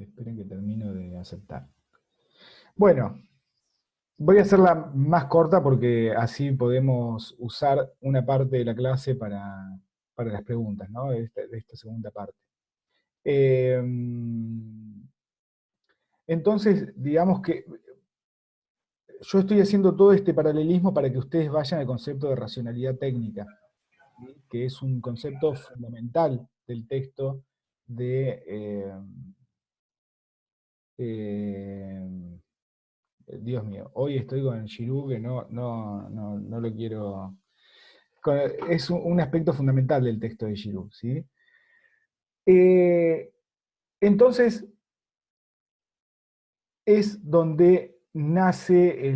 Esperen que termino de aceptar. Bueno, voy a hacerla más corta porque así podemos usar una parte de la clase para las preguntas, ¿no? De esta segunda parte. Eh, entonces, digamos que yo estoy haciendo todo este paralelismo para que ustedes vayan al concepto de racionalidad técnica, ¿sí? Que es un concepto fundamental del texto de... eh, Dios mío, hoy estoy con Giroud que no lo quiero... Es un aspecto fundamental del texto de Giroud, ¿sí? Eh, entonces, es donde nace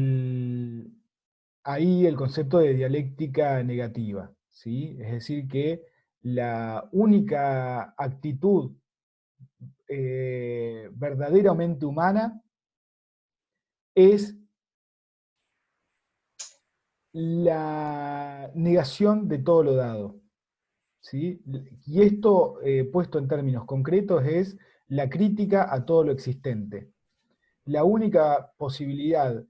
ahí el concepto de dialéctica negativa, ¿sí? Es decir, que la única actitud verdaderamente humana es la negación de todo lo dado, ¿sí? Y esto, puesto en términos concretos, es la crítica a todo lo existente. La única posibilidad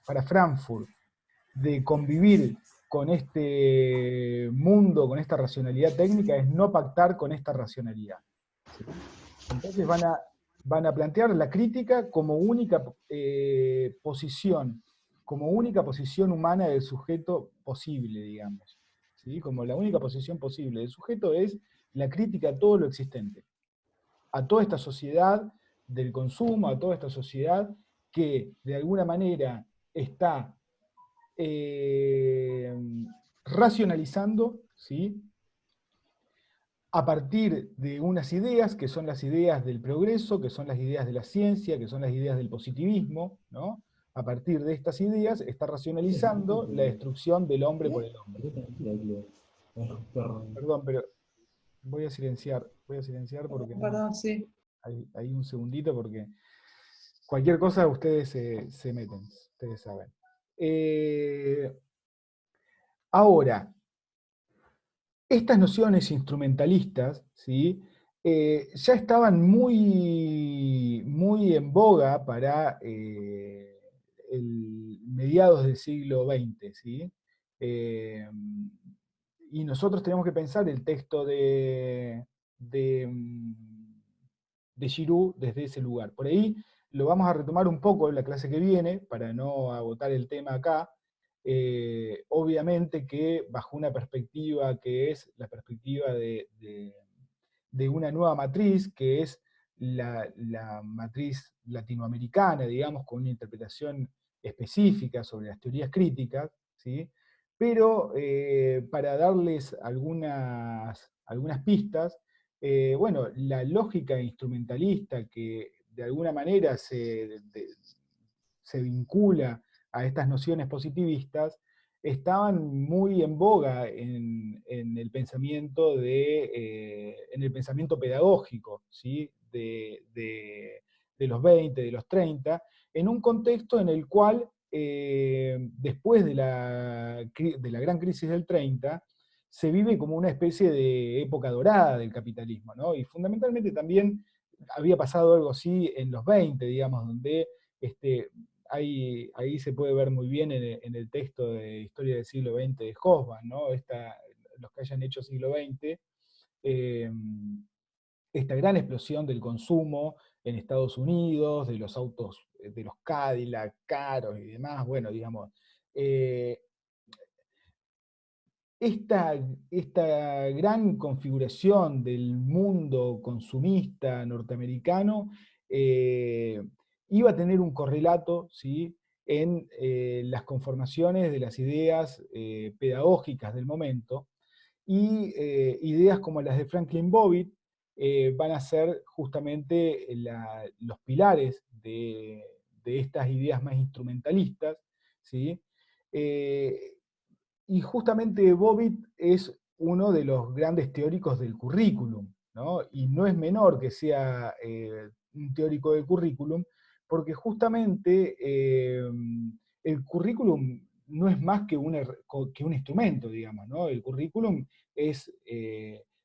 para Frankfurt de convivir con este mundo, con esta racionalidad técnica, es no pactar con esta racionalidad, ¿sí? Entonces van a plantear la crítica como única posición, como única posición humana del sujeto posible, digamos, ¿sí? Como la única posición posible del sujeto es la crítica a todo lo existente, a toda esta sociedad del consumo, a toda esta sociedad que de alguna manera está eh, racionalizando, ¿sí? A partir de unas ideas, que son las ideas del progreso, que son las ideas de la ciencia, que son las ideas del positivismo, ¿no? A partir de estas ideas está racionalizando la destrucción del hombre por el hombre. Perdón, pero voy a silenciar porque no, Perdón, sí. hay un segundito porque cualquier cosa ustedes se meten, ustedes saben. Ahora, estas nociones instrumentalistas, ¿sí? Ya estaban muy en boga para mediados del siglo XX, ¿sí? Eh, y nosotros tenemos que pensar el texto de, de Giroud desde ese lugar. Por ahí lo vamos a retomar un poco en la clase que viene, para no agotar el tema acá. Obviamente que bajo una perspectiva que es la perspectiva de una nueva matriz, que es la matriz latinoamericana, digamos, con una interpretación específica sobre las teorías críticas, ¿sí? Pero para darles algunas pistas, bueno, la lógica instrumentalista que de alguna manera se vincula a estas nociones positivistas, estaban muy en boga en el pensamiento en el pensamiento pedagógico, ¿sí? De los 20, de los 30, en un contexto en el cual, después de la gran crisis del 30, se vive como una especie de época dorada del capitalismo, ¿no? Y fundamentalmente también había pasado algo así en los 20, digamos, donde ahí se puede ver muy bien en el texto de Historia del siglo XX de Hobsbawm, ¿no? Los que hayan hecho siglo XX, eh, esta gran explosión del consumo en Estados Unidos, de los autos, de los Cadillac caros y demás, bueno, digamos, eh, esta gran configuración del mundo consumista norteamericano iba a tener un correlato, ¿sí? En las conformaciones de las ideas pedagógicas del momento, y ideas como las de Franklin Bobbitt van a ser justamente los pilares de estas ideas más instrumentalistas, ¿sí? Eh, y justamente Bobbitt es uno de los grandes teóricos del currículum, ¿no? Y no es menor que sea un teórico del currículum, porque justamente el currículum no es más que un instrumento, digamos, ¿no? El currículum es,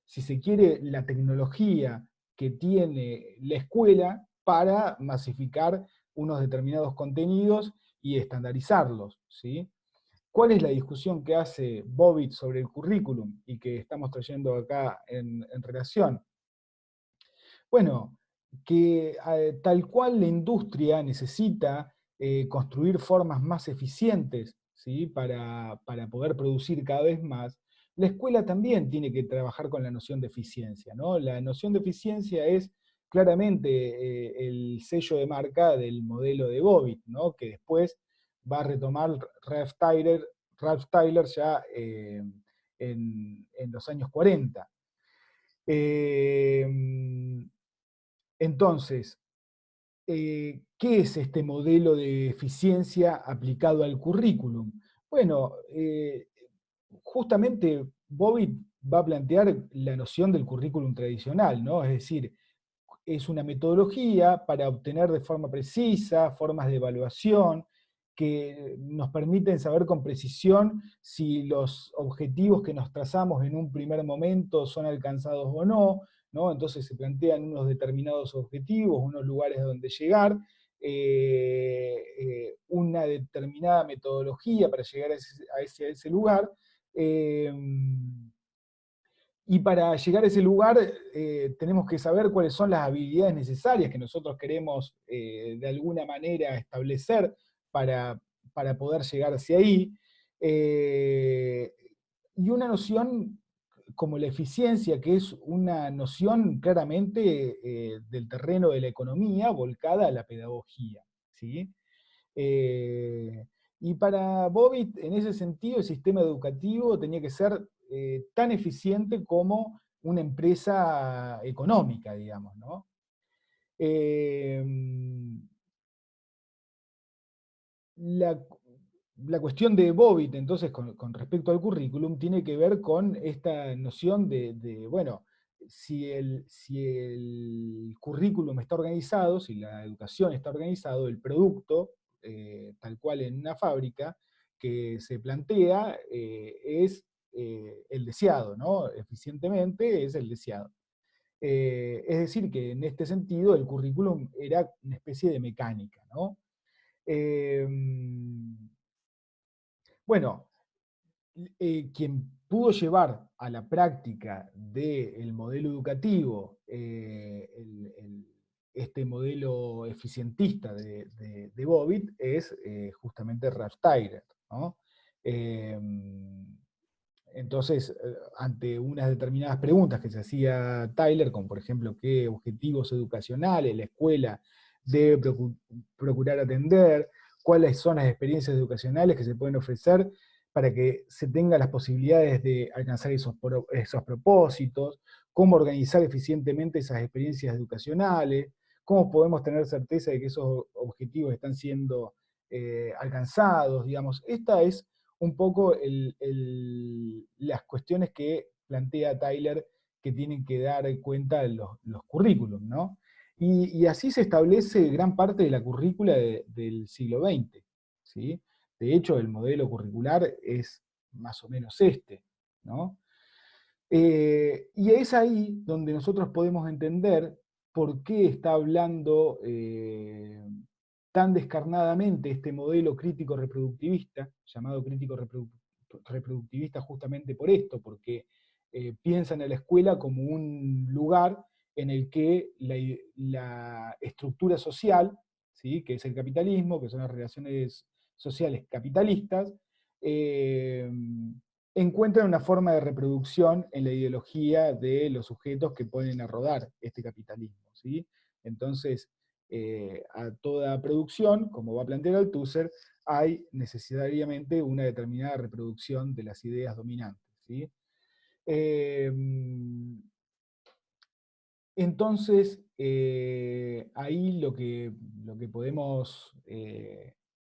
si se quiere, la tecnología que tiene la escuela para masificar unos determinados contenidos y estandarizarlos, ¿sí? ¿Cuál es la discusión que hace Bobbitt sobre el currículum y que estamos trayendo acá en relación? Bueno, que tal cual la industria necesita construir formas más eficientes, ¿sí? Para poder producir cada vez más, la escuela también tiene que trabajar con la noción de eficiencia, ¿no? La noción de eficiencia es claramente el sello de marca del modelo de Bobbitt, ¿no? Que después va a retomar Ralph Tyler ya en los años 40. Eh, entonces, ¿qué es este modelo de eficiencia aplicado al currículum? Bueno, justamente Bobbitt va a plantear la noción del currículum tradicional, ¿no? Es decir, es una metodología para obtener de forma precisa formas de evaluación que nos permiten saber con precisión si los objetivos que nos trazamos en un primer momento son alcanzados o no, ¿no? Entonces se plantean unos determinados objetivos, unos lugares a donde llegar, una determinada metodología para llegar a ese lugar. Eh, y para llegar a ese lugar tenemos que saber cuáles son las habilidades necesarias que nosotros queremos de alguna manera establecer para, para poder llegar hacia ahí. Eh, y una noción como la eficiencia, que es una noción claramente del terreno de la economía volcada a la pedagogía, ¿sí? Eh, y para Bobbitt, en ese sentido, el sistema educativo tenía que ser tan eficiente como una empresa económica, digamos, ¿no? Eh, la, la cuestión de Bobbitt, entonces, con respecto al currículum, tiene que ver con esta noción bueno, si el currículum está organizado, si la educación está organizado, el producto, tal cual en una fábrica, que se plantea es el deseado, ¿no? Eficientemente es el deseado. Es decir, que en este sentido el currículum era una especie de mecánica, ¿no? Eh, bueno, quien pudo llevar a la práctica del modelo educativo este modelo eficientista de Bobbitt es justamente Ralph Tyler, ¿no? Eh, entonces, ante unas determinadas preguntas que se hacía Tyler, como por ejemplo qué objetivos educacionales la escuela debe procurar atender, cuáles son las experiencias educacionales que se pueden ofrecer para que se tengan las posibilidades de alcanzar esos propósitos, cómo organizar eficientemente esas experiencias educacionales, cómo podemos tener certeza de que esos objetivos están siendo alcanzados, digamos. Esta es un poco las cuestiones que plantea Tyler que tienen que dar cuenta de los currículums, ¿no? Y así se establece gran parte de la currícula del siglo XX, ¿sí? De hecho, el modelo curricular es más o menos este, ¿no? Y es ahí donde nosotros podemos entender por qué está hablando tan descarnadamente este modelo crítico reproductivista, llamado crítico reproductivista justamente por esto, porque piensan en la escuela como un lugar en el que la estructura social, ¿sí? Que es el capitalismo, que son las relaciones sociales capitalistas, eh, encuentran una forma de reproducción en la ideología de los sujetos que ponen a rodar este capitalismo, ¿sí? Entonces, a toda producción, como va a plantear Althusser, hay necesariamente una determinada reproducción de las ideas dominantes, ¿sí? Eh, entonces, ahí lo que podemos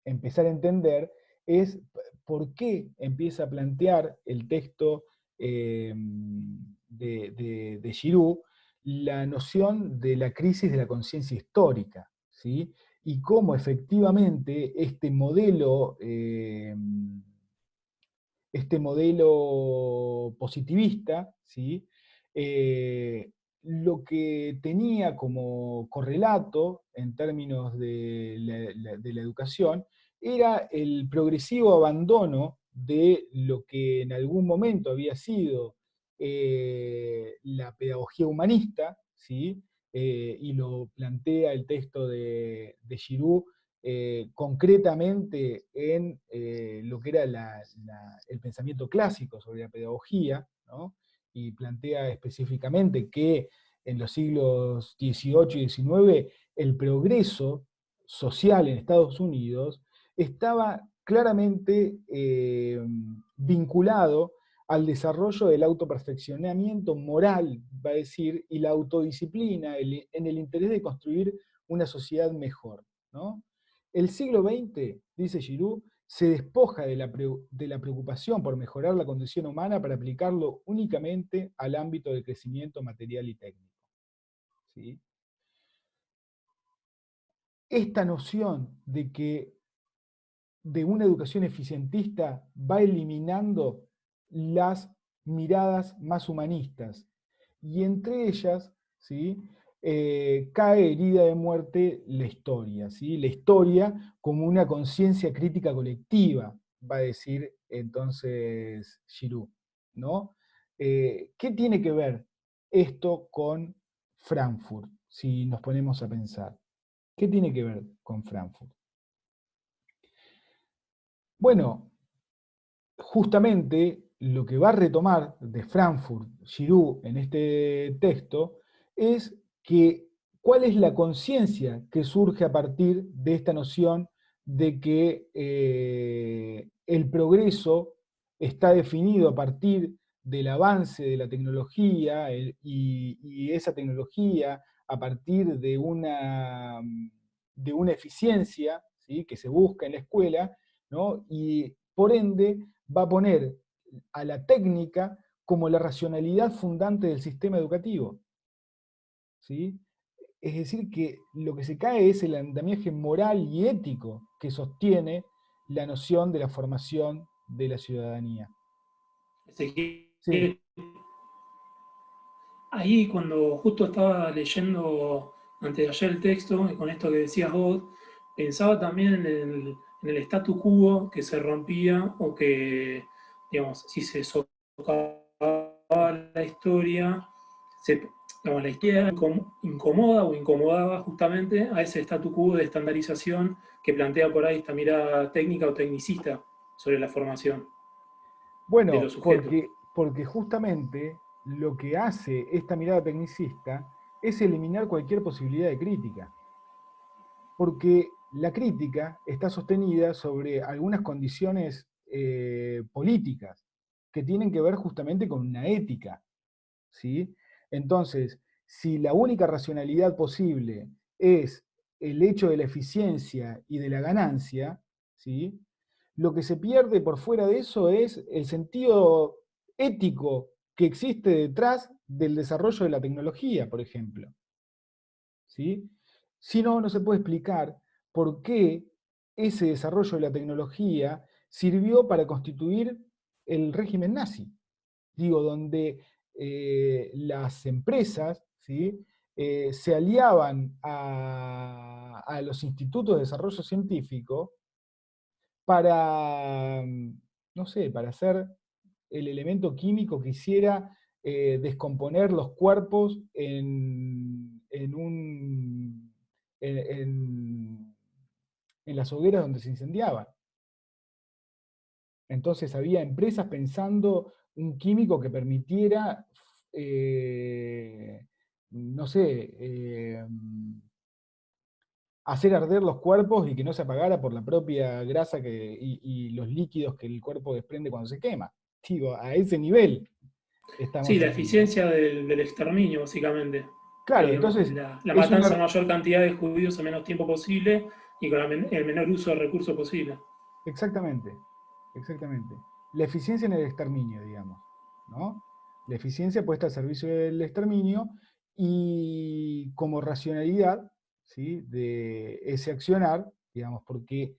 empezar a entender es por qué empieza a plantear el texto de Giroud la noción de la crisis de la conciencia histórica, ¿sí? Y cómo efectivamente este modelo positivista, ¿sí? lo que tenía como correlato en términos de la educación era el progresivo abandono de lo que en algún momento había sido la pedagogía humanista, ¿sí? Y lo plantea el texto de Giroud concretamente en lo que era el pensamiento clásico sobre la pedagogía, ¿no? Y plantea específicamente que en los siglos XVIII y XIX el progreso social en Estados Unidos estaba claramente vinculado al desarrollo del autoperfeccionamiento moral, va a decir, y la autodisciplina en el interés de construir una sociedad mejor, ¿no? El siglo XX, dice Giroud, se despoja de la preocupación por mejorar la condición humana para aplicarlo únicamente al ámbito del crecimiento material y técnico. ¿Sí? Esta noción de una educación eficientista va eliminando las miradas más humanistas, y entre ellas, ¿sí? Cae herida de muerte la historia, ¿sí? La historia como una conciencia crítica colectiva, va a decir entonces Giroud, ¿no? ¿Qué tiene que ver esto con Frankfurt, si nos ponemos a pensar? ¿Qué tiene que ver con Frankfurt? Bueno, justamente lo que va a retomar de Frankfurt Giroud en este texto es que cuál es la conciencia que surge a partir de esta noción de que el progreso está definido a partir del avance de la tecnología y esa tecnología a partir de una eficiencia, ¿sí? Que se busca en la escuela, ¿no? Y por ende va a poner a la técnica como la racionalidad fundante del sistema educativo, ¿sí? Es decir, que lo que se cae es el andamiaje moral y ético que sostiene la noción de la formación de la ciudadanía. Sí, Ezequiel, ahí cuando justo estaba leyendo antes de ayer el texto, y con esto que decías vos, pensaba también en el statu quo que se rompía o que, digamos, si se socavaba la historia, digamos, la historia incomoda o incomodaba justamente a ese statu quo de estandarización que plantea por ahí esta mirada técnica o tecnicista sobre la formación de los bueno, sujetos. porque justamente lo que hace esta mirada tecnicista es eliminar cualquier posibilidad de crítica. Porque la crítica está sostenida sobre algunas condiciones políticas que tienen que ver justamente con una ética, ¿sí? Entonces, si la única racionalidad posible es el hecho de la eficiencia y de la ganancia, ¿sí? Lo que se pierde por fuera de eso es el sentido ético que existe detrás del desarrollo de la tecnología, por ejemplo. ¿Sí? Si no, no se puede explicar por qué ese desarrollo de la tecnología sirvió para constituir el régimen nazi. Digo, donde las empresas, ¿sí? Se aliaban a los institutos de desarrollo científico para, no sé, para hacer el elemento químico que hiciera descomponer los cuerpos en, en las hogueras donde se incendiaban. Entonces había empresas pensando un químico que permitiera, no sé, hacer arder los cuerpos y que no se apagara por la propia grasa y los líquidos que el cuerpo desprende cuando se quema. Digo, a ese nivel Sí, estamos la ahí, ¿no? eficiencia del exterminio, básicamente. Claro, Digamos, entonces la es matanza una... a mayor cantidad de judíos en menos tiempo posible y con el menor uso de recursos posible. Exactamente, exactamente. La eficiencia en el exterminio, digamos, ¿no? La eficiencia puesta al servicio del exterminio y como racionalidad, ¿sí? De ese accionar, digamos, porque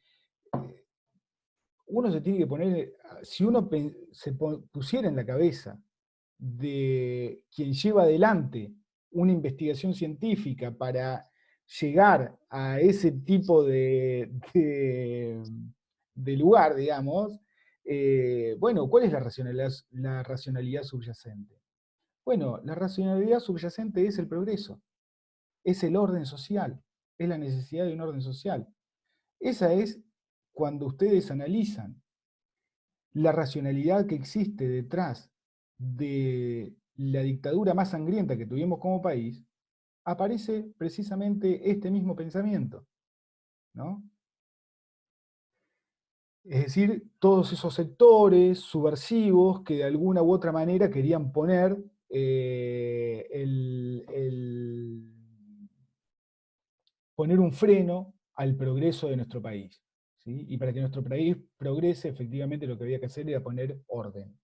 uno se tiene que poner, si uno pusiera en la cabeza de quien lleva adelante una investigación científica para llegar a ese tipo de lugar, digamos, bueno, ¿cuál es la racionalidad subyacente? Bueno, la racionalidad subyacente es el progreso, es el orden social, es la necesidad de un orden social. Esa es cuando ustedes analizan la racionalidad que existe detrás de la dictadura más sangrienta que tuvimos como país, aparece precisamente este mismo pensamiento, ¿no? Es decir, todos esos sectores subversivos que de alguna u otra manera querían poner poner un freno al progreso de nuestro país, ¿sí? Y para que nuestro país progrese, efectivamente lo que había que hacer era poner orden.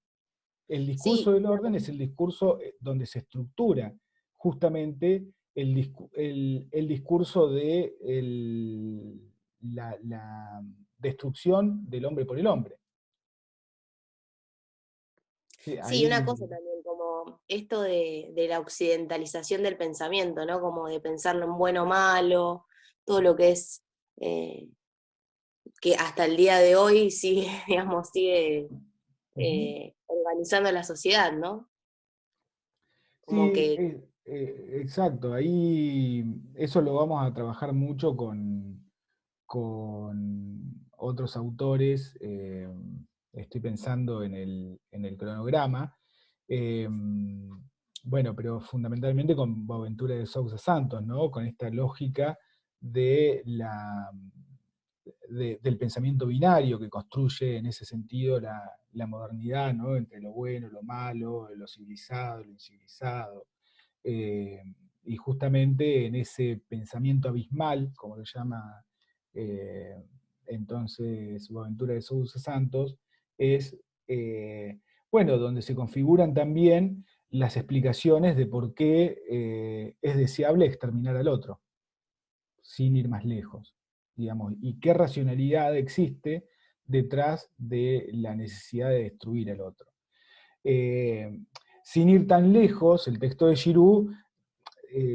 El discurso Sí, del orden es el discurso donde se estructura justamente el discurso de la destrucción del hombre por el hombre. Sí, sí, una ahí, cosa también, como esto de la occidentalización del pensamiento, ¿no? Como de pensarlo en bueno o malo, todo lo que es, eh, que hasta el día de hoy sigue, digamos, sigue ujú. organizando la sociedad, ¿no? Como Sí, que, exacto. Ahí eso lo vamos a trabajar mucho con otros autores. Estoy pensando en el cronograma. eh, bueno, pero fundamentalmente con Boaventura de Sousa Santos, ¿no? Con esta lógica de del pensamiento binario que construye en ese sentido la modernidad, ¿no? Entre lo bueno, lo malo, lo civilizado, lo incivilizado. Eh, y justamente en ese pensamiento abismal, como lo llama eh, entonces Boaventura de Sousa Santos, es, bueno, donde se configuran también las explicaciones de por qué es deseable exterminar al otro, sin ir más lejos, digamos, y qué racionalidad existe detrás de la necesidad de destruir al otro. Eh, Sin ir tan lejos, el texto de Giroud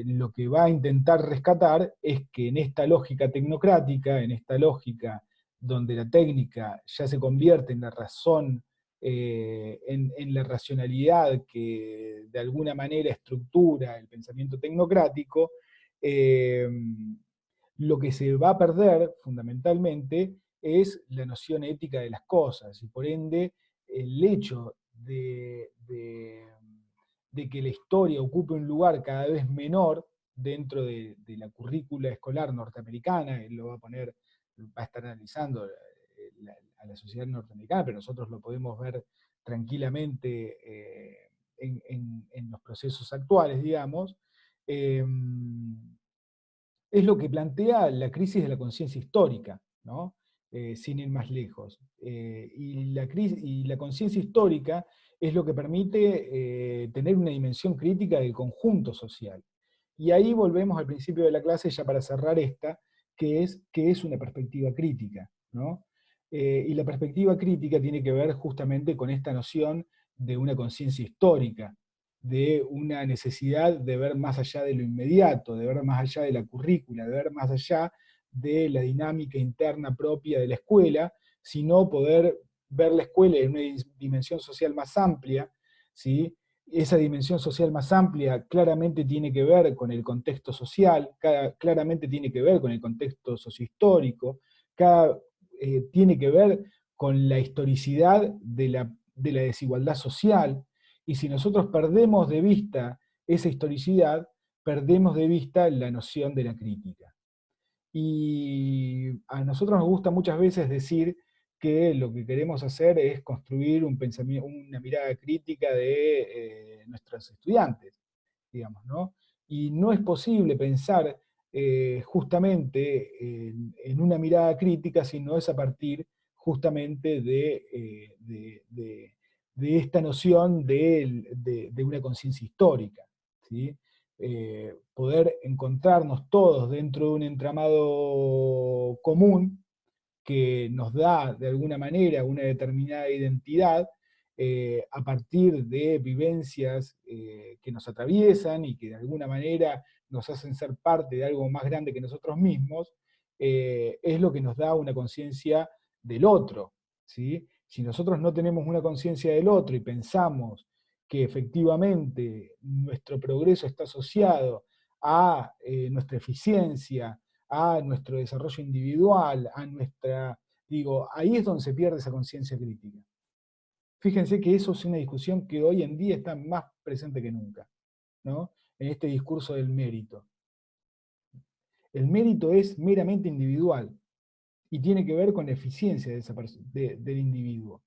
lo que va a intentar rescatar es que en esta lógica tecnocrática, en esta lógica donde la técnica ya se convierte en la razón, en la racionalidad que de alguna manera estructura el pensamiento tecnocrático, eh, lo que se va a perder fundamentalmente es la noción ética de las cosas, y por ende el hecho de que la historia ocupe un lugar cada vez menor dentro de la currícula escolar norteamericana. Él lo va a poner, va a estar analizando a la sociedad norteamericana, pero nosotros lo podemos ver tranquilamente en los procesos actuales, digamos. eh, es lo que plantea la crisis de la conciencia histórica, ¿no? Sin ir más lejos. Y la conciencia histórica es lo que permite tener una dimensión crítica del conjunto social. Y ahí volvemos al principio de la clase, ya para cerrar esta, que es una perspectiva crítica, ¿no? Y la perspectiva crítica tiene que ver justamente con esta noción de una conciencia histórica, de una necesidad de ver más allá de lo inmediato, de ver más allá de la currícula, de ver más allá de la dinámica interna propia de la escuela, sino poder ver la escuela en una dimensión social más amplia, ¿sí? Esa dimensión social más amplia claramente tiene que ver con el contexto social, claramente tiene que ver con el contexto sociohistórico, tiene que ver con la historicidad de la desigualdad social, y si nosotros perdemos de vista esa historicidad, perdemos de vista la noción de la crítica. Y a nosotros nos gusta muchas veces decir que lo que queremos hacer es construir un pensamiento, una mirada crítica de nuestros estudiantes, digamos, ¿no? Y no es posible pensar justamente en una mirada crítica si no es a partir justamente de esta noción de una conciencia histórica, ¿sí? Poder encontrarnos todos dentro de un entramado común que nos da de alguna manera una determinada identidad, a partir de vivencias que nos atraviesan y que de alguna manera nos hacen ser parte de algo más grande que nosotros mismos, es lo que nos da una conciencia del otro, ¿sí? Si nosotros no tenemos una conciencia del otro y pensamos que efectivamente nuestro progreso está asociado a nuestra eficiencia, a nuestro desarrollo individual, a nuestra... Digo, ahí es donde se pierde esa conciencia crítica. Fíjense que eso es una discusión que hoy en día está más presente que nunca, ¿no? En este discurso del mérito. El mérito es meramente individual y tiene que ver con la eficiencia de del individuo.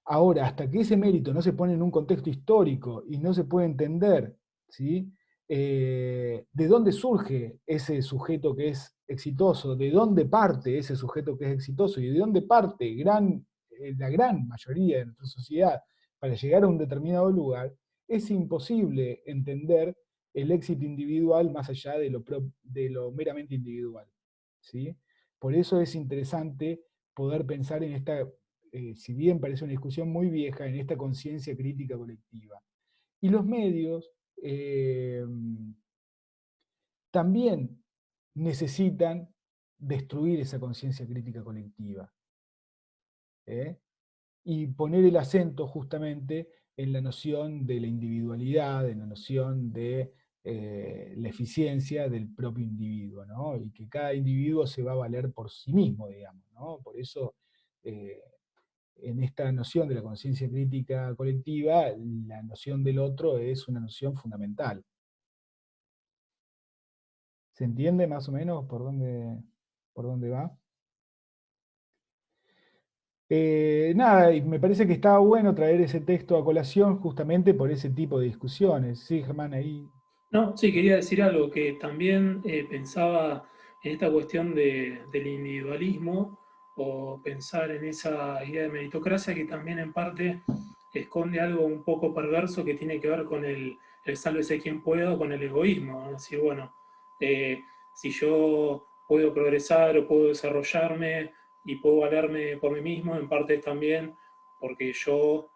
Ahora, hasta que ese mérito no se pone en un contexto histórico y no se puede entender, ¿sí? De dónde surge ese sujeto que es exitoso, de dónde parte ese sujeto que es exitoso y de dónde parte la gran mayoría de nuestra sociedad para llegar a un determinado lugar, es imposible entender el éxito individual más allá de lo meramente individual, ¿sí? Por eso es interesante poder pensar en esta, si bien parece una discusión muy vieja, en esta conciencia crítica colectiva. Y los medios también necesitan destruir esa conciencia crítica colectiva. Y poner el acento justamente en la noción de la individualidad, en la noción de la eficiencia del propio individuo, ¿no? Y que cada individuo se va a valer por sí mismo, digamos, ¿no? Por eso, en esta noción de la conciencia crítica colectiva, la noción del otro es una noción fundamental. ¿Se entiende más o menos por dónde va? Nada, y me parece que estaba bueno traer ese texto a colación justamente por ese tipo de discusiones. Sí, Germán, ahí. No, sí, quería decir algo que también pensaba en esta cuestión del individualismo o pensar en esa idea de meritocracia que también en parte esconde algo un poco perverso que tiene que ver con el sálvese quien pueda o con el egoísmo, ¿no? Es decir, bueno, si yo puedo progresar o puedo desarrollarme y puedo valerme por mí mismo, en parte es también porque yo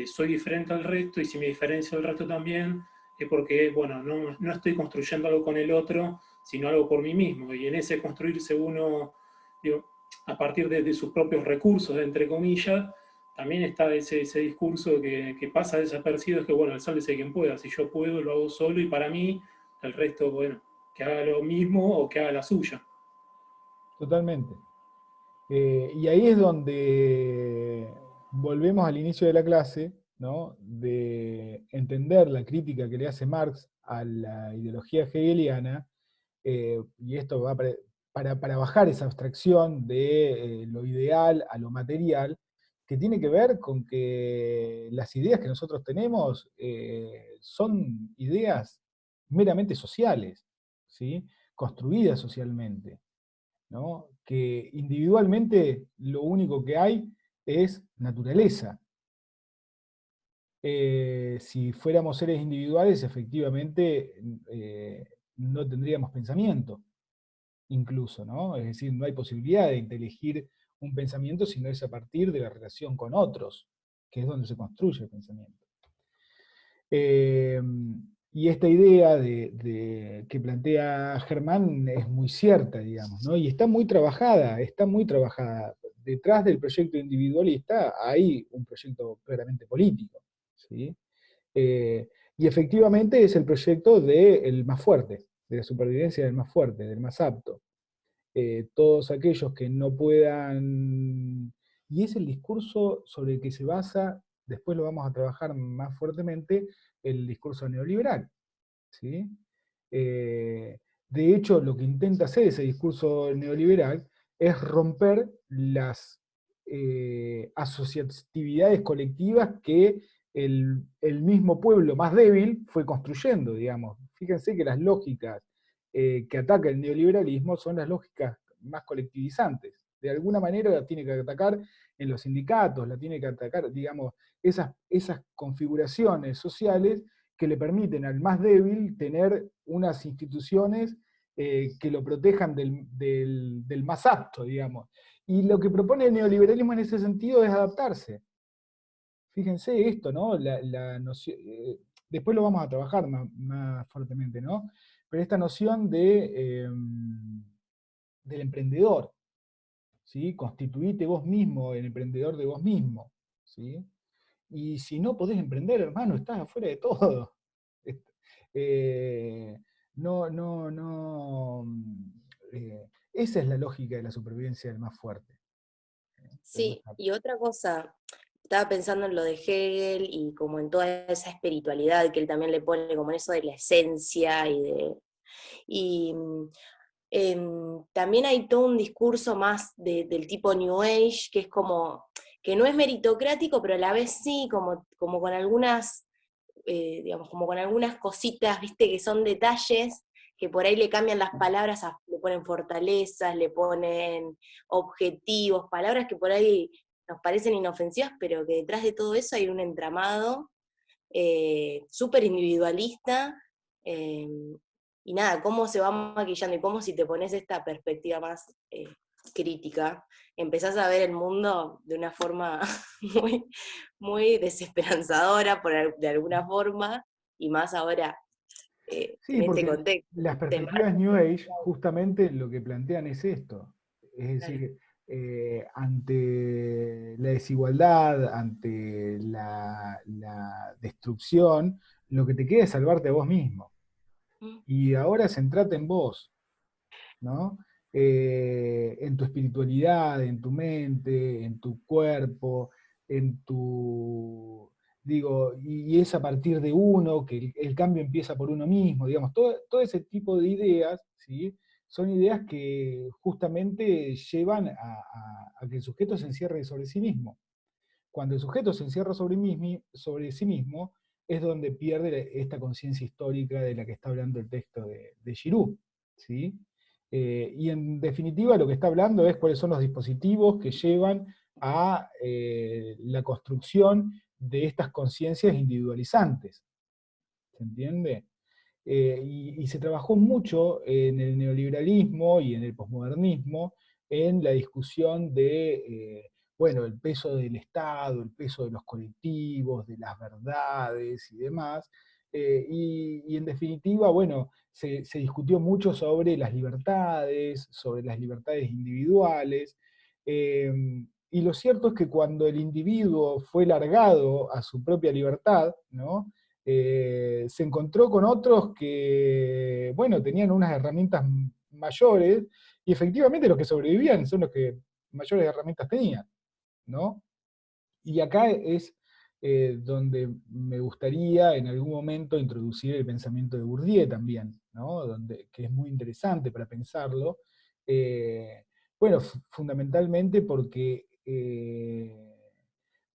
soy diferente al resto y si me diferencio del resto también es porque, bueno, no estoy construyendo algo con el otro, sino algo por mí mismo. Y en ese construirse uno, digo, a partir de sus propios recursos, entre comillas, también está ese discurso que pasa desapercibido, es que, bueno, el sálvese quien pueda. Si yo puedo, lo hago solo y para mí, el resto, bueno, que haga lo mismo o que haga la suya. Totalmente. Y ahí es donde volvemos al inicio de la clase, ¿no? De entender la crítica que le hace Marx a la ideología hegeliana, y esto va para bajar esa abstracción de lo ideal a lo material, que tiene que ver con que las ideas que nosotros tenemos son ideas meramente sociales, ¿sí? Construidas socialmente, ¿no? Que individualmente lo único que hay es naturaleza. Si fuéramos seres individuales, efectivamente no tendríamos pensamiento, incluso, ¿no? Es decir, no hay posibilidad de elegir un pensamiento si no es a partir de la relación con otros, que es donde se construye el pensamiento. Y esta idea que plantea Germán es muy cierta, digamos, ¿no? Y está muy trabajada, está muy trabajada. Detrás del proyecto individualista hay un proyecto claramente político, ¿sí? Y efectivamente es el proyecto del más fuerte, de la supervivencia del más fuerte, del más apto. Todos aquellos que no puedan... Y es el discurso sobre el que se basa, después lo vamos a trabajar más fuertemente, el discurso neoliberal, ¿sí? De hecho, lo que intenta hacer ese discurso neoliberal es romper las asociatividades colectivas que el mismo pueblo más débil fue construyendo, digamos. Fíjense que las lógicas que ataca el neoliberalismo son las lógicas más colectivizantes. De alguna manera la tiene que atacar en los sindicatos, la tiene que atacar, digamos, esas configuraciones sociales que le permiten al más débil tener unas instituciones que lo protejan del más apto, digamos. Y lo que propone el neoliberalismo en ese sentido es adaptarse. Fíjense esto, ¿no? La noción, después lo vamos a trabajar más fuertemente, ¿no? Pero esta noción del emprendedor, ¿sí? Constituite vos mismo el emprendedor de vos mismo, ¿sí? Y si no podés emprender, hermano, estás afuera de todo. Eh, no, no, no. Esa es la lógica de la supervivencia del más fuerte. Sí, y otra cosa, estaba pensando en lo de Hegel y como en toda esa espiritualidad que él también le pone como en eso de la esencia y también hay todo un discurso más del tipo New Age, que es como, que no es meritocrático, pero a la vez sí, como con algunas, digamos, como con algunas cositas, viste, que son detalles, que por ahí le cambian las palabras, le ponen fortalezas, le ponen objetivos, palabras que por ahí nos parecen inofensivas, pero que detrás de todo eso hay un entramado súper individualista, y nada, cómo se va maquillando y cómo si te pones esta perspectiva más crítica, empezás a ver el mundo de una forma muy, muy desesperanzadora de alguna forma, y más ahora Sí, en este porque contexto. las perspectivas New Age justamente lo que plantean es esto. Es Claro. decir, ante la desigualdad, ante la destrucción, lo que te queda es salvarte a vos mismo. Mm. Y ahora centrate en vos, ¿no? En tu espiritualidad, en tu mente, en tu cuerpo, en tu... Digo, y es a partir de uno, que el cambio empieza por uno mismo, digamos, todo ese tipo de ideas, ¿sí? Son ideas que justamente llevan a que el sujeto se encierre sobre sí mismo. Cuando el sujeto se encierra sobre sí mismo, es donde pierde esta conciencia histórica de la que está hablando el texto de Giroux, ¿sí? Y en definitiva lo que está hablando es cuáles son los dispositivos que llevan a la construcción de estas conciencias individualizantes. ¿Se entiende? Y se trabajó mucho en el neoliberalismo y en el posmodernismo en la discusión de, bueno, el peso del Estado, el peso de los colectivos, de las verdades y demás. Y en definitiva, bueno, se discutió mucho sobre las libertades individuales. eh, y lo cierto es que cuando el individuo fue largado a su propia libertad, ¿no? Se encontró con otros que, bueno, tenían unas herramientas mayores, y efectivamente los que sobrevivían son los que mayores herramientas tenían, ¿no? Y acá es donde me gustaría en algún momento introducir el pensamiento de Bourdieu también, ¿no? Que es muy interesante para pensarlo. Bueno, fundamentalmente porque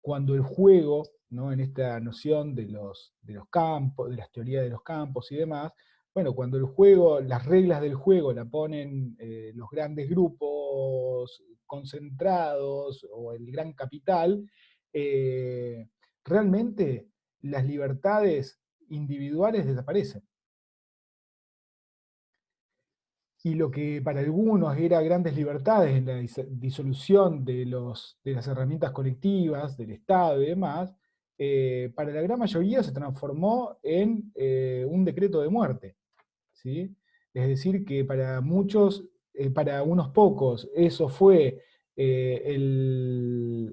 cuando el juego, ¿no? En esta noción de los campos, de las teorías de los campos y demás, bueno, cuando el juego, las reglas del juego la ponen los grandes grupos concentrados o el gran capital, eh, realmente las libertades individuales desaparecen. Y lo que para algunos era grandes libertades en la disolución de las herramientas colectivas, del Estado y demás, para la gran mayoría se transformó en un decreto de muerte, ¿sí? Es decir, que para muchos, para unos pocos, eso fue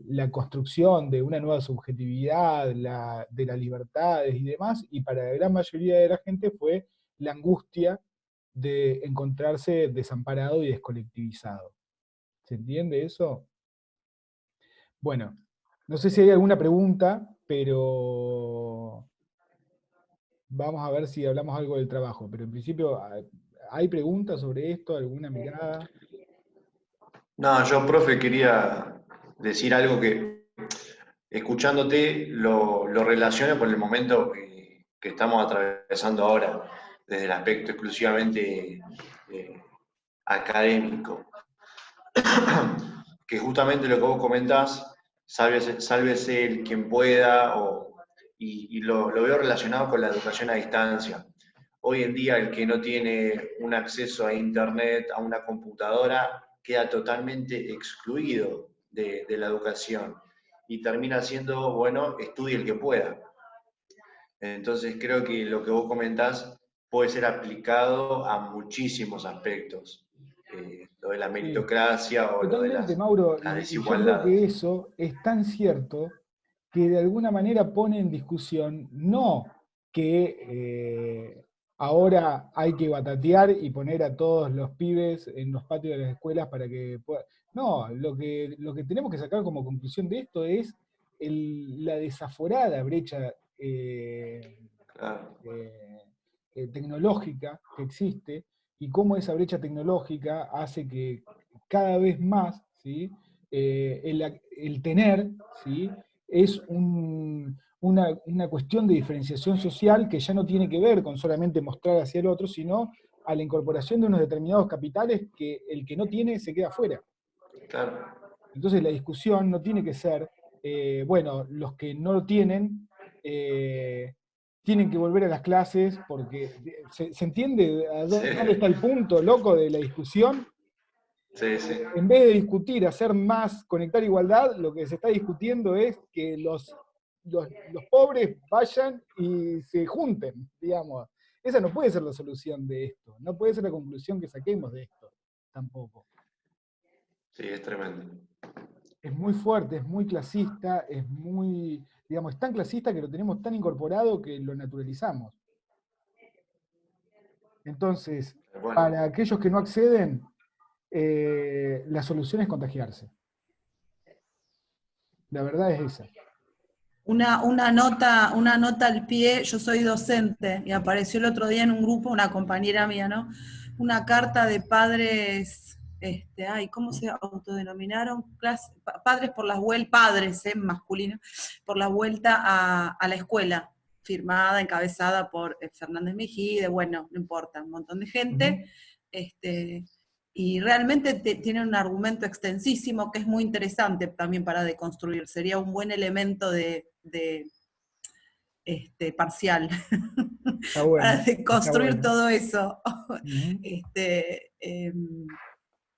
la construcción de una nueva subjetividad, de las libertades y demás, y para la gran mayoría de la gente fue la angustia de encontrarse desamparado y descolectivizado. ¿Se entiende eso? Bueno, no sé si hay alguna pregunta, pero vamos a ver si hablamos algo del trabajo. Pero en principio, ¿hay preguntas sobre esto? ¿Alguna mirada? No, yo, profe, quería decir algo que, escuchándote, lo relaciono con el momento que estamos atravesando ahora, desde el aspecto exclusivamente académico. Que justamente lo que vos comentás, sálvese el quien pueda, y lo veo relacionado con la educación a distancia. Hoy en día el que no tiene un acceso a internet, a una computadora, queda totalmente excluido de la educación y termina siendo, bueno, estudie el que pueda. Entonces creo que lo que vos comentás puede ser aplicado a muchísimos aspectos. Lo de la Sí, meritocracia o lo de totalmente, Mauro, las y yo creo que desigualdades. eso es tan cierto que de alguna manera pone en discusión no que ahora hay que batatear y poner a todos los pibes en los patios de las escuelas para que puedan. No, lo que tenemos que sacar como conclusión de esto es la desaforada brecha Claro, tecnológica que existe y cómo esa brecha tecnológica hace que cada vez más, ¿sí? El tener, ¿sí? Es una cuestión de diferenciación social que ya no tiene que ver con solamente mostrar hacia el otro, sino a la incorporación de unos determinados capitales que el que no tiene se queda fuera. claro. Entonces la discusión no tiene que ser, bueno, los que no lo tienen tienen que volver a las clases porque se entiende Sí, dónde está el punto loco de la discusión. sí, sí. En vez de discutir, hacer más, conectar igualdad, lo que se está discutiendo es que los pobres vayan y se junten, digamos. Esa no puede ser la solución de esto, no puede ser la conclusión que saquemos de esto, tampoco. Sí, es tremendo. Es muy fuerte, es muy clasista, es muy, digamos, es tan clasista que lo tenemos tan incorporado que lo naturalizamos. Entonces, Bueno, para aquellos que no acceden, la solución es contagiarse. La verdad es esa. Una nota al pie, yo soy docente y apareció el otro día en un grupo, una compañera mía, ¿no? Una carta de padres, ¿cómo se autodenominaron? Padres por las vueltas, padres, masculino, por la vuelta a la escuela, firmada, encabezada por Fernández Mejide, bueno, no importa, un montón de gente, y realmente tiene un argumento extensísimo que es muy interesante también para deconstruir. Sería un buen elemento de parcial Está para bueno, está deconstruir bueno. todo eso. Ujú.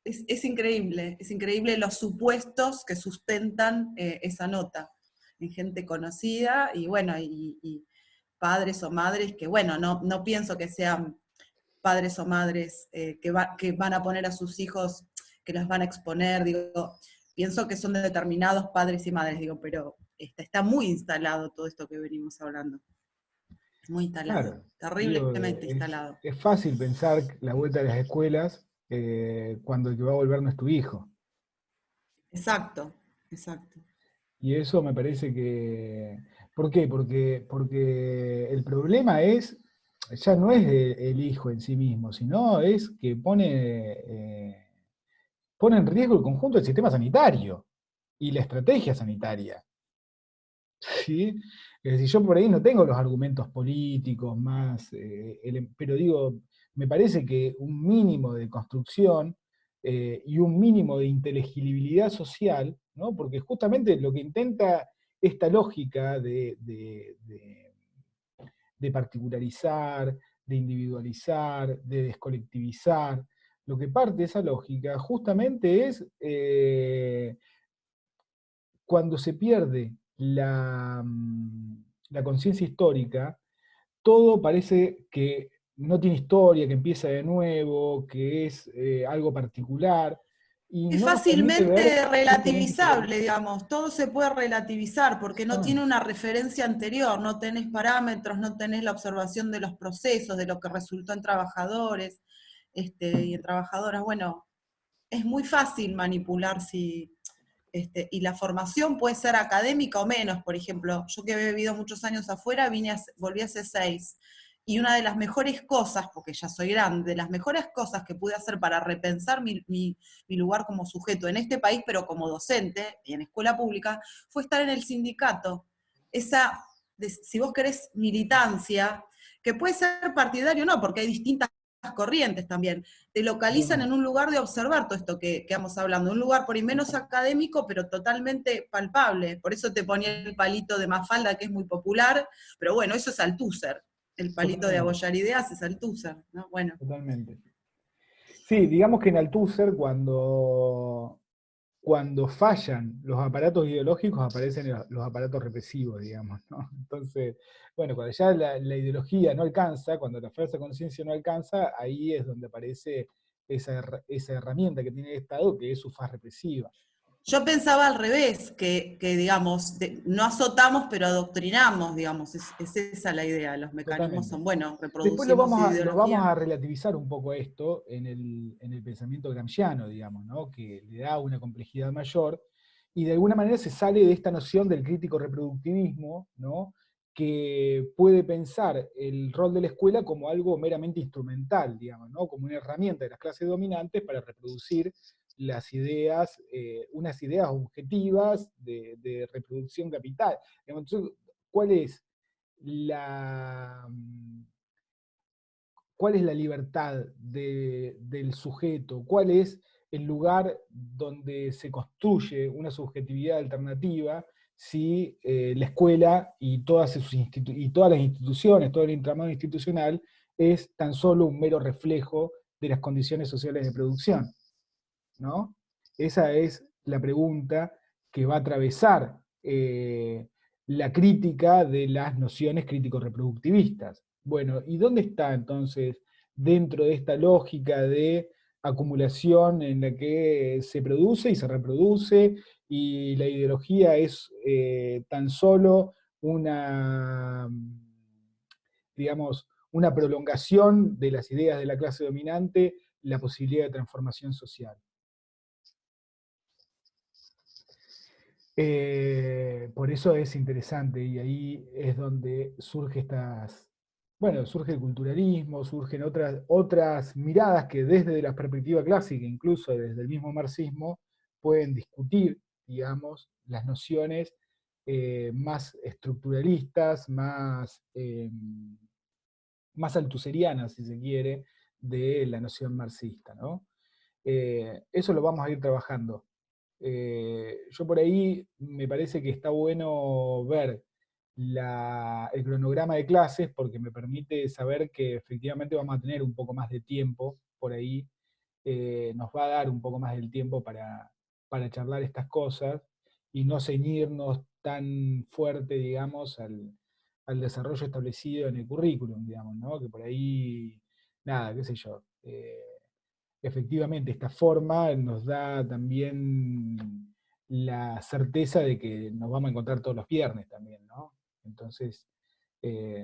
Es increíble los supuestos que sustentan esa nota en gente conocida y bueno, y padres o madres que bueno, no pienso que sean padres o madres que van a poner a sus hijos, que los van a exponer, digo, pienso que son de determinados padres y madres, digo, pero está muy instalado todo esto que venimos hablando. Muy instalado, Claro, digo, terriblemente instalado. es fácil pensar la vuelta a las escuelas cuando el que va a volver no es tu hijo. Exacto, exacto. Y eso me parece que... ¿Por qué? Porque el problema ya no es el hijo en sí mismo, sino es que pone en riesgo el conjunto del sistema sanitario y la estrategia sanitaria. ¿Sí? Es decir, yo por ahí no tengo los argumentos políticos más, pero digo, me parece que un mínimo de construcción y un mínimo de inteligibilidad social, ¿no? Porque justamente lo que intenta esta lógica de particularizar, de individualizar, de descolectivizar, lo que parte de esa lógica justamente es cuando se pierde la conciencia histórica, todo parece que no tiene historia, que empieza de nuevo, que es algo particular, y Es no nos permite ver fácilmente justamente relativizable, digamos, todo se puede relativizar porque no tiene exactamente, una referencia anterior, no tenés parámetros, no tenés la observación de los procesos, de lo que resultó en trabajadores y en trabajadoras. Bueno, es muy fácil manipular y la formación puede ser académica o menos. Por ejemplo, yo que he vivido muchos años afuera, volví hace 6, y una de las mejores cosas, porque ya soy grande, de las mejores cosas que pude hacer para repensar mi lugar como sujeto en este país, pero como docente y en escuela pública, fue estar en el sindicato. Esa, si vos querés, militancia, que puede ser partidario o no, porque hay distintas corrientes también, te localizan en totalmente. un lugar de observar todo esto que vamos hablando, un lugar por ahí menos académico, pero totalmente palpable. Por eso te ponía el palito de Mafalda, que es muy popular, pero bueno, eso es Althusser. El palito de Totalmente, abollar ideas es Althusser, ¿no? Bueno. totalmente. Sí, digamos que en Althusser, cuando fallan los aparatos ideológicos, aparecen los aparatos represivos, digamos, ¿no? Entonces, bueno, cuando ya la ideología no alcanza, cuando la falsa conciencia no alcanza, ahí es donde aparece esa herramienta que tiene el Estado, que es su faz represiva. Yo pensaba al revés, que digamos, no azotamos, pero adoctrinamos, digamos, es esa la idea. Los mecanismos Totalmente. son, bueno, Después reproducimos lo vamos ideología. a relativizar un poco esto en el pensamiento gramsciano, digamos, ¿no? Que le da una complejidad mayor, y de alguna manera se sale de esta noción del crítico reproductivismo, ¿no? Que puede pensar el rol de la escuela como algo meramente instrumental, digamos, ¿no? Como una herramienta de las clases dominantes para reproducir las ideas, unas ideas objetivas de reproducción capital. Entonces, ¿cuál es la, cuál es la libertad del sujeto? ¿Cuál es el lugar donde se construye una subjetividad alternativa si la escuela y todas las instituciones, todo el entramado institucional, es tan solo un mero reflejo de las condiciones sociales de producción? ¿No? Esa es la pregunta que va a atravesar la crítica de las nociones crítico-reproductivistas. Bueno, ¿y dónde está entonces, dentro de esta lógica de acumulación en la que se produce y se reproduce, y la ideología es tan solo una, digamos, una prolongación de las ideas de la clase dominante, la posibilidad de transformación social? Por eso es interesante, y ahí es donde surge el culturalismo, surgen otras miradas que desde la perspectiva clásica, incluso desde el mismo marxismo, pueden discutir, digamos, las nociones más estructuralistas, más althuserianas, si se quiere, de la noción marxista, ¿no? Eso lo vamos a ir trabajando. Yo por ahí me parece que está bueno ver el cronograma de clases, porque me permite saber que efectivamente vamos a tener un poco más de tiempo por ahí, nos va a dar un poco más del tiempo para charlar estas cosas y no ceñirnos tan fuerte, digamos, al desarrollo establecido en el currículum, digamos, ¿no? Que por ahí, nada, qué sé yo. Efectivamente, esta forma nos da también la certeza de que nos vamos a encontrar todos los viernes también, ¿no? Entonces,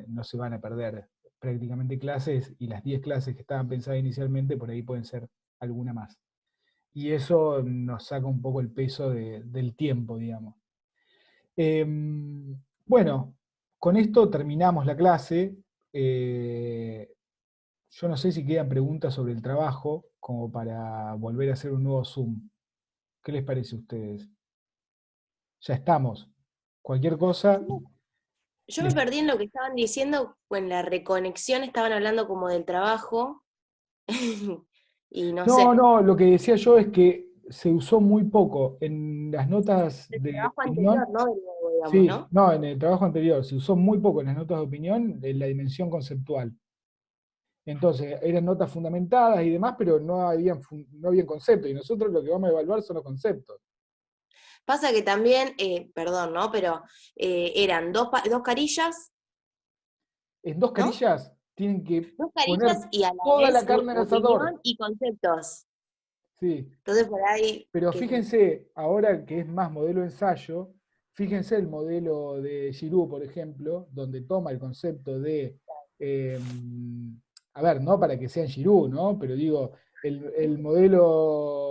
no se van a perder prácticamente clases, y las 10 clases que estaban pensadas inicialmente, por ahí pueden ser alguna más. Y eso nos saca un poco el peso del tiempo, digamos. Bueno, con esto terminamos la clase. Yo no sé si quedan preguntas sobre el trabajo, como para volver a hacer un nuevo Zoom. ¿Qué les parece a ustedes? Ya estamos. Cualquier cosa. Yo me perdí en lo que estaban diciendo, en la reconexión estaban hablando como del trabajo, y no sé, No, lo que decía yo es que se usó muy poco en las notas del de trabajo anterior, opinión. ¿no? Del nuevo, digamos, Sí, ¿no? no, en el trabajo anterior se usó muy poco en las notas de opinión en la dimensión conceptual. Entonces, eran notas fundamentadas y demás, pero no habían conceptos, y nosotros lo que vamos a evaluar son los conceptos. Pasa que también, perdón, ¿no? Pero eran dos carillas, En dos ¿no? carillas tienen que Dos poner carillas y a la toda la vez carne al asador. opinión y conceptos. Sí. Entonces por ahí, Pero que, fíjense, ahora que es más modelo ensayo, fíjense el modelo de Giroux, por ejemplo, donde toma el concepto de, a ver, no para que sea en Giroux, ¿no? Pero digo, el modelo